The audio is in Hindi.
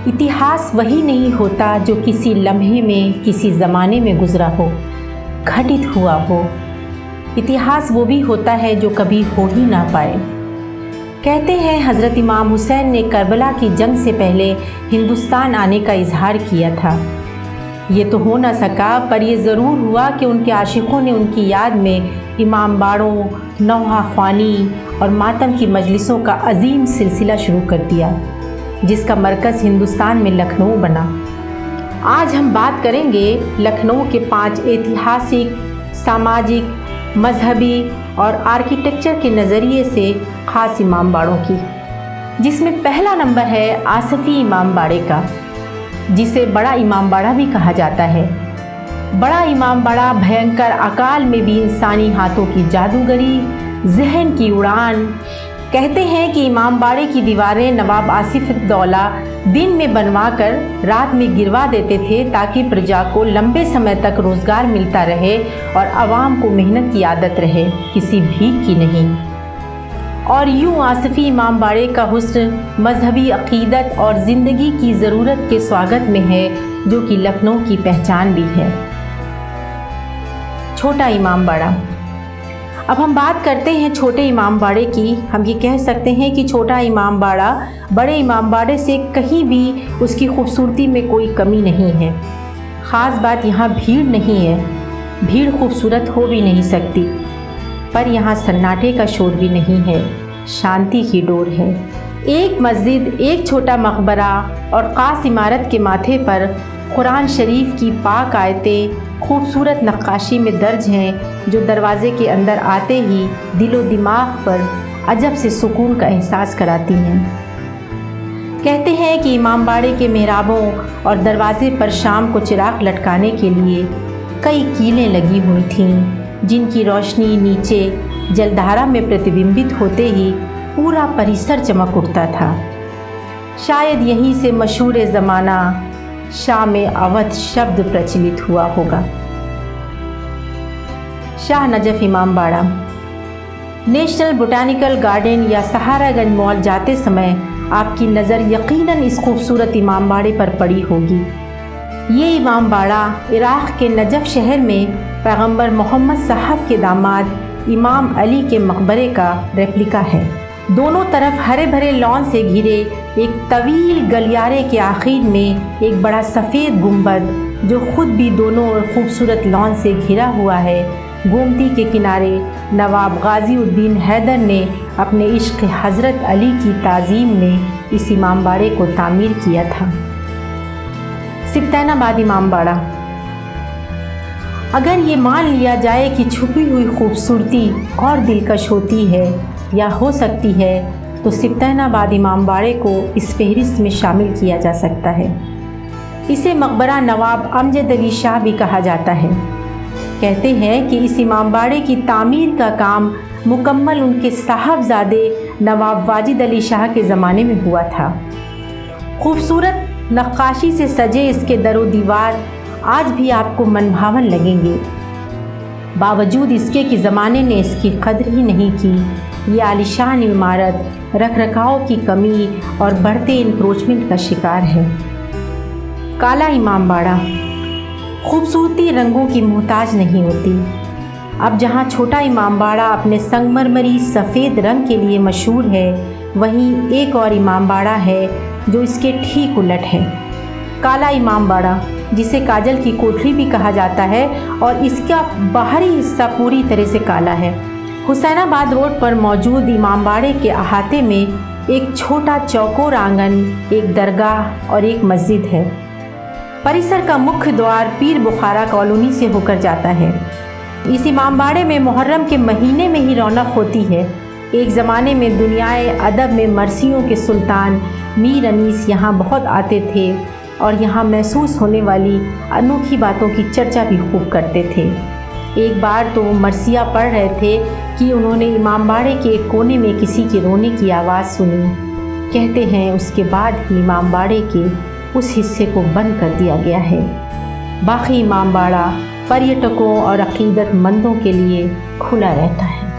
इतिहास वही नहीं होता जो किसी लम्हे में किसी ज़माने में गुज़रा हो, घटित हुआ हो। इतिहास वो भी होता है जो कभी हो ही ना पाए। कहते हैं हज़रत इमाम हुसैन ने करबला की जंग से पहले हिंदुस्तान आने का इजहार किया था। ये तो हो ना सका, पर यह ज़रूर हुआ कि उनके आशिकों ने उनकी याद में इमाम बाड़ों, नौहा ख्वानी और मातम की मजलिसों का अजीम सिलसिला शुरू कर दिया, जिसका मरकज़ हिंदुस्तान में लखनऊ बना। आज हम बात करेंगे लखनऊ के 5 ऐतिहासिक, सामाजिक, मजहबी और आर्किटेक्चर के नज़रिए से ख़ास इमाम बाड़ों की, जिसमें पहला नंबर है आसफ़ी इमाम बाड़े का, जिसे बड़ा इमाम बाड़ा भी कहा जाता है। बड़ा इमाम बाड़ा भयंकर अकाल में भी इंसानी हाथों की जादूगरी, जहन की उड़ान। कहते हैं कि इमाम बाड़े की दीवारें नवाब आसिफ़-उद-दौला दिन में बनवाकर रात में गिरवा देते थे, ताकि प्रजा को लंबे समय तक रोज़गार मिलता रहे और आवाम को मेहनत की आदत रहे, किसी भीख की नहीं। और यूँ आसफ़ी इमाम बाड़े का हुस्न मजहबी अक़ीदत और ज़िंदगी की ज़रूरत के स्वागत में है, जो कि लखनऊ की पहचान भी है। छोटा इमाम बाड़ा। अब हम बात करते हैं छोटे इमाम बाड़े की। हम ये कह सकते हैं कि छोटा इमाम बाड़ा बड़े इमाम बाड़े से कहीं भी उसकी खूबसूरती में कोई कमी नहीं है। ख़ास बात यहाँ भीड़ नहीं है, भीड़ खूबसूरत हो भी नहीं सकती, पर यहाँ सन्नाटे का शोर भी नहीं है, शांति की डोर है। एक मस्जिद, एक छोटा मकबरा और ख़ास इमारत के माथे पर कुरान शरीफ की पाक आयतें खूबसूरत नक्काशी में दर्ज हैं, जो दरवाज़े के अंदर आते ही दिलो दिमाग पर अजब से सुकून का एहसास कराती हैं। कहते हैं कि इमाम बाड़े के मेहराबों और दरवाज़े पर शाम को चिराग लटकाने के लिए कई कीलें लगी हुई थीं, जिनकी रोशनी नीचे जलधारा में प्रतिबिंबित होते ही पूरा परिसर चमक उठता था। शायद यहीं से मशहूर ज़माना शाम अवध शब्द प्रचलित हुआ होगा। शाह नजफ़ इमाम बाड़ा। नेशनल बोटानिकल गार्डन या सहारागंज मॉल जाते समय आपकी नज़र यकीनन इस खूबसूरत इमाम बाड़े पर पड़ी होगी। ये इमाम बाड़ा इराक़ के नजफ़ शहर में पैगंबर मोहम्मद साहब के दामाद इमाम अली के मकबरे का रेप्लिका है। दोनों तरफ हरे भरे लॉन से घिरे एक तवील गलियारे के आखिर में एक बड़ा सफ़ेद गुंबद, जो खुद भी दोनों ओर खूबसूरत लॉन से घिरा हुआ है। गोमती के किनारे नवाब गाज़ी-उद-दीन हैदर ने अपने इश्क़ हज़रत अली की ताज़ीम में इस इमाम बाड़े को तामीर किया था। सिब्तैनाबाद इमाम बाड़ा। अगर ये मान लिया जाए कि छुपी हुई खूबसूरती और दिलकश होती है या हो सकती है, तो सिब्तैनाबाद इमाम बाड़े को इस फहरिस्त में शामिल किया जा सकता है। इसे मकबरा नवाब अमजद अली शाह भी कहा जाता है। कहते हैं कि इस इमाम बाड़े की तामीर का काम मुकम्मल उनके साहबजादे नवाब वाजिद अली शाह के ज़माने में हुआ था। खूबसूरत नक्काशी से सजे इसके दरो दीवार आज भी आपको मनभावन लगेंगे। बावजूद इसके कि ज़माने ने इसकी कदर ही नहीं की, ये आलीशान इमारत रखरखाव की कमी और बढ़ते इंक्रोचमेंट का शिकार है। काला इमाम बाड़ा। खूबसूरती रंगों की मोहताज नहीं होती। अब जहाँ छोटा इमाम बाड़ा अपने संगमरमरी सफ़ेद रंग के लिए मशहूर है, वहीं एक और इमाम बाड़ा है जो इसके ठीक उलट है। काला इमाम बाड़ा, जिसे काजल की कोठरी भी कहा जाता है, और इसका बाहरी हिस्सा पूरी तरह से काला है। हुसैनाबाद रोड पर मौजूद इमाम बाड़े के अहाते में एक छोटा चौकोर आंगन, एक दरगाह और एक मस्जिद है। परिसर का मुख्य द्वार पीर बुखारा कॉलोनी से होकर जाता है। इस इमाम बाड़े में मुहर्रम के महीने में ही रौनक होती है। एक ज़माने में दुनियाए अदब में मरसियों के सुल्तान मीर अनीस यहाँ बहुत आते थे और यहाँ महसूस होने वाली अनोखी बातों की चर्चा भी खूब करते थे। एक बार तो वो मरसिया पढ़ रहे थे कि उन्होंने इमाम बाड़े के एक कोने में किसी के रोने की आवाज़ सुनी। कहते हैं उसके बाद इमाम बाड़े के उस हिस्से को बंद कर दिया गया है। बाकी इमाम बाड़ा पर्यटकों और अक़ीदतमंदों के लिए खुला रहता है।